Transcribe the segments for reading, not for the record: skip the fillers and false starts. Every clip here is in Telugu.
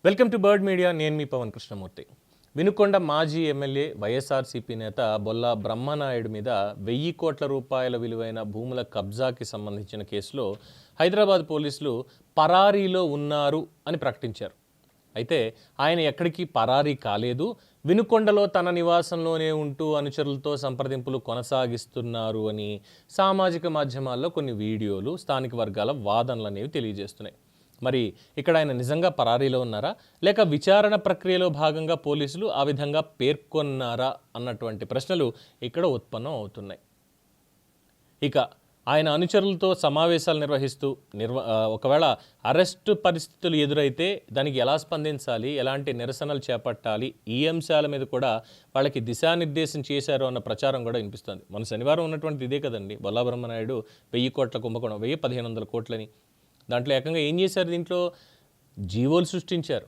Welcome to bird media. నేను మీ పవన్ కృష్ణమూర్తి. వినుకొండ మాజీ ఎమ్మెల్యే వైఎస్ఆర్సీపీ నేత బొల్లా బ్రహ్మనాయుడు మీద 1000 కోట్ల రూపాయల విలువైన భూముల కబ్జాకి సంబంధించిన కేసులో హైదరాబాద్ పోలీసులు పరారీలో ఉన్నారు అని ప్రకటించారు. అయితే ఆయన ఎక్కడికి పరారీ కాలేదు, వినుకొండలో తన నివాసంలోనే ఉంటూ అనుచరులతో సంప్రదింపులు కొనసాగిస్తున్నారు అని సామాజిక మాధ్యమాల్లో కొన్ని వీడియోలు, స్థానిక వర్గాల వాదనలు అనేవి తెలియజేస్తున్నాయి. మరి ఇక్కడ ఆయన నిజంగా పరారీలో ఉన్నారా, లేక విచారణ ప్రక్రియలో భాగంగా పోలీసులు ఆ విధంగా పేర్కొన్నారా అన్నటువంటి ప్రశ్నలు ఇక్కడ ఉత్పన్నం అవుతున్నాయి. ఇక ఆయన అనుచరులతో సమావేశాలు నిర్వహిస్తూ ఒకవేళ అరెస్టు పరిస్థితులు ఎదురైతే దానికి ఎలా స్పందించాలి, ఎలాంటి నిరసనలు చేపట్టాలి, ఈ అంశాల మీద కూడా వాళ్ళకి దిశానిర్దేశం చేశారు అన్న ప్రచారం కూడా వినిపిస్తుంది. మన శనివారం ఉన్నటువంటి ఇదే కదండి, బొల్లా బ్రహ్మనాయుడు 1000 కోట్ల కుంభకోణం, 1500 కోట్లని. దాంట్లో ఏకంగా ఏం చేశారు, దీంట్లో జీవోలు సృష్టించారు.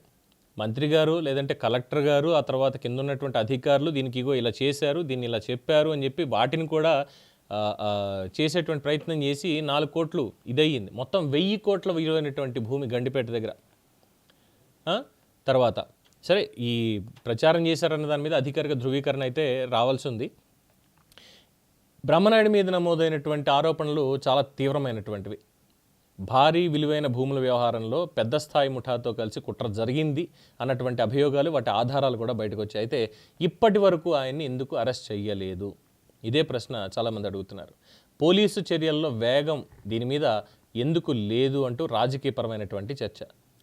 మంత్రి గారు లేదంటే కలెక్టర్ గారు, ఆ తర్వాత కింద ఉన్నటువంటి అధికారులు దీనికి ఇగో ఇలా చేశారు, దీన్ని ఇలా చెప్పారు అని చెప్పి వాటిని కూడా చేసేటువంటి ప్రయత్నం చేసి 4 కోట్లు ఇదయ్యింది. మొత్తం 1000 కోట్ల విలువైనటువంటి భూమి గండిపేట దగ్గర. తర్వాత సరే, ఈ ప్రచారం చేశారన్న దాని మీద అధికారిక ధృవీకరణ అయితే రావాల్సి ఉంది. బ్రహ్మనాయుడు మీద నమోదైనటువంటి ఆరోపణలు చాలా తీవ్రమైనటువంటివి. భారీ విలువైన భూముల వ్యవహారంలో పెద్ద స్థాయి ముఠాతో కలిసి కుట్ర జరిగింది అన్నటువంటి అభియోగాలు, వాటి ఆధారాలు కూడా బయటకు వచ్చాయి. అయితే ఇప్పటి వరకు ఆయన్ని ఎందుకు అరెస్ట్ చేయలేదు, ఇదే ప్రశ్న చాలామంది అడుగుతున్నారు. పోలీసు చర్యల్లో వేగం దీని మీద ఎందుకు లేదు అంటూ రాజకీయపరమైనటువంటి చర్చ.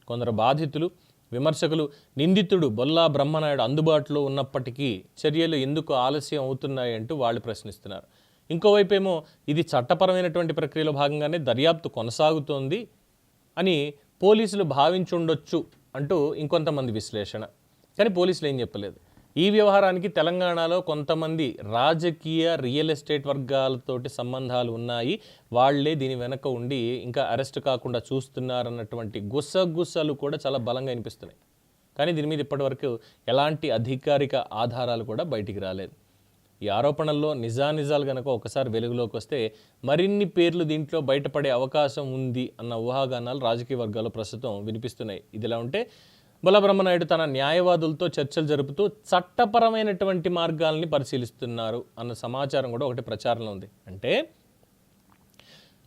కొందరు బాధితులు, విమర్శకులు నిందితుడు బొల్లా బ్రహ్మనాయుడు అందుబాటులో ఉన్నప్పటికీ చర్యలు ఎందుకు ఆలస్యం అవుతున్నాయి అంటూ వాళ్ళు ప్రశ్నిస్తున్నారు. ఇంకోవైపు ఏమో ఇది చట్టపరమైనటువంటి ప్రక్రియలో భాగంగానే దర్యాప్తు కొనసాగుతోంది అని పోలీసులు భావించుండొచ్చు అంటూ ఇంకొంతమంది విశ్లేషణ. కానీ పోలీసులు ఏం చెప్పలేదు. ఈ వ్యవహారానికి తెలంగాణలో కొంతమంది రాజకీయ, రియల్ ఎస్టేట్ వర్గాలతోటి సంబంధాలు ఉన్నాయి, వాళ్లే దీని వెనక ఉండి ఇంకా అరెస్ట్ కాకుండా చూస్తున్నారన్నటువంటి గుసగుసలు కూడా చాలా బలంగా వినిపిస్తున్నాయి. కానీ దీని మీద ఇప్పటివరకు ఎలాంటి అధికారిక ఆధారాలు కూడా బయటికి రాలేదు. ఈ ఆరోపణల్లో నిజానిజాలు కనుక ఒకసారి వెలుగులోకి వస్తే మరిన్ని పేర్లు దీంట్లో బయటపడే అవకాశం ఉంది అన్న ఊహాగానాలు రాజకీయ వర్గాలు ప్రస్తుతం వినిపిస్తున్నాయి. ఇదిలా ఉంటే బొల్లా బ్రహ్మనాయుడు తన న్యాయవాదులతో చర్చలు జరుపుతూ చట్టపరమైనటువంటి మార్గాల్ని పరిశీలిస్తున్నారు అన్న సమాచారం కూడా ఒకటి ప్రచారంలో ఉంది. అంటే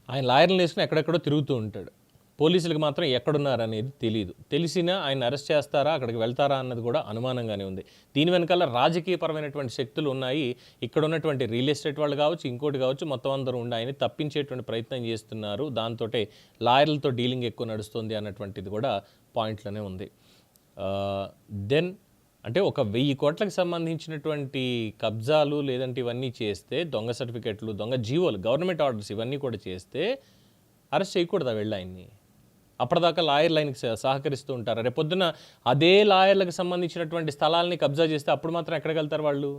ఆయన లాయర్లు వేసుకుని ఎక్కడెక్కడో తిరుగుతూ ఉంటాడు. పోలీసులకు మాత్రం ఎక్కడున్నారనేది తెలియదు. తెలిసినా ఆయన అరెస్ట్ చేస్తారా, అక్కడికి వెళ్తారా అన్నది కూడా అనుమానంగానే ఉంది. దీని వెనకాల రాజకీయపరమైనటువంటి శక్తులు ఉన్నాయి. ఇక్కడ ఉన్నటువంటి రియల్ ఎస్టేట్ వాళ్ళు కావచ్చు, ఇంకోటి కావచ్చు, మొత్తం అందరూ ఉండి ఆయన తప్పించేటువంటి ప్రయత్నం చేస్తున్నారు. దాంతో లాయర్లతో డీలింగ్ ఎక్కువ నడుస్తుంది అన్నటువంటిది కూడా పాయింట్లోనే ఉంది. దెన్ అంటే ఒక 1000 కోట్లకు సంబంధించినటువంటి కబ్జాలు లేదంటే ఇవన్నీ చేస్తే, దొంగ సర్టిఫికెట్లు, దొంగ జీవోలు, గవర్నమెంట్ ఆర్డర్స్ ఇవన్నీ కూడా చేస్తే అరెస్ట్ చేయకూడదా వెళ్ళి ఆయన్ని? అప్పటిదాకా లాయర్లు ఆయనకి సహకరిస్తూ ఉంటారు. రేపొద్దున అదే లాయర్లకు సంబంధించినటువంటి స్థలాలని కబ్జా చేస్తే అప్పుడు మాత్రం ఎక్కడికి వెళ్తారు వాళ్ళు?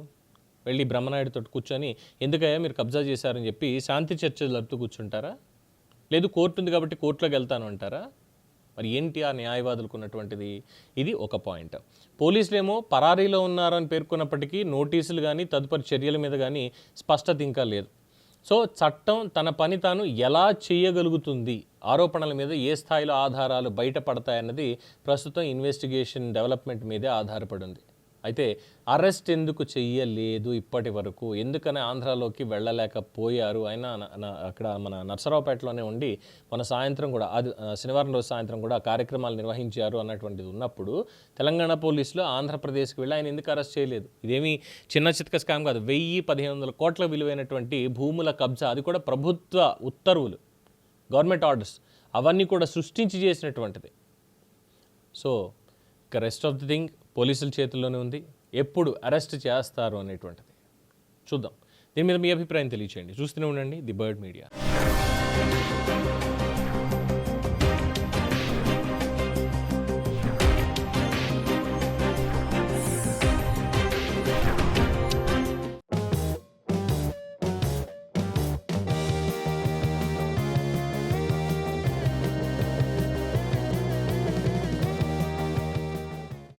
వెళ్ళి బ్రహ్మనాయుడుతో కూర్చొని ఎందుకయ్యా మీరు కబ్జా చేశారని చెప్పి శాంతి చర్చలు జరుపుతూ కూర్చుంటారా? లేదు కోర్టు ఉంది కాబట్టి కోర్టులోకి వెళ్తాను అంటారా? మరి ఏంటి ఆ న్యాయవాదులకు ఉన్నటువంటిది? ఇది ఒక పాయింట్. పోలీసులేమో పరారీలో ఉన్నారని పేర్కొన్నప్పటికీ నోటీసులు కానీ తదుపరి చర్యల మీద కానీ స్పష్టత ఇంకా లేదు. సో చట్టం తన పని తాను ఎలా చేయగలుగుతుంది, ఆరోపణల మీద ఏ స్థాయిలో ఆధారాలు బయటపడతాయన్నది ప్రస్తుతం ఇన్వెస్టిగేషన్ డెవలప్మెంట్ మీదే ఆధారపడి ఉంది. అయితే అరెస్ట్ ఎందుకు చెయ్యలేదు ఇప్పటి వరకు, ఎందుకని ఆంధ్రాలోకి వెళ్ళలేకపోయారు? అయినా అక్కడ మన నర్సరావుపేటలోనే ఉండి మన సాయంత్రం కూడా అది శనివారం రోజు సాయంత్రం కూడా కార్యక్రమాలు నిర్వహించారు అన్నటువంటిది ఉన్నప్పుడు తెలంగాణ పోలీసులు ఆంధ్రప్రదేశ్కి వెళ్ళి ఆయన ఎందుకు అరెస్ట్ చేయలేదు? ఇదేమీ చిన్న చితక స్కామ్ కాదు. 1000-1500 కోట్ల విలువైనటువంటి భూముల కబ్జా, అది కూడా ప్రభుత్వ ఉత్తర్వులు, గవర్నమెంట్ ఆర్డర్స్ అవన్నీ కూడా సృష్టించి చేసినటువంటిది. సో ఇక రెస్ట్ ఆఫ్ ది థింగ్ పోలీసుల చేతుల్లోనే ఉంది. ఎప్పుడు అరెస్ట్ చేస్తారు అనేటువంటిది చూద్దాం. దీని మీద మీ అభిప్రాయం తెలియచేయండి. చూస్తూనే ఉండండి ది బర్డ్ మీడియా.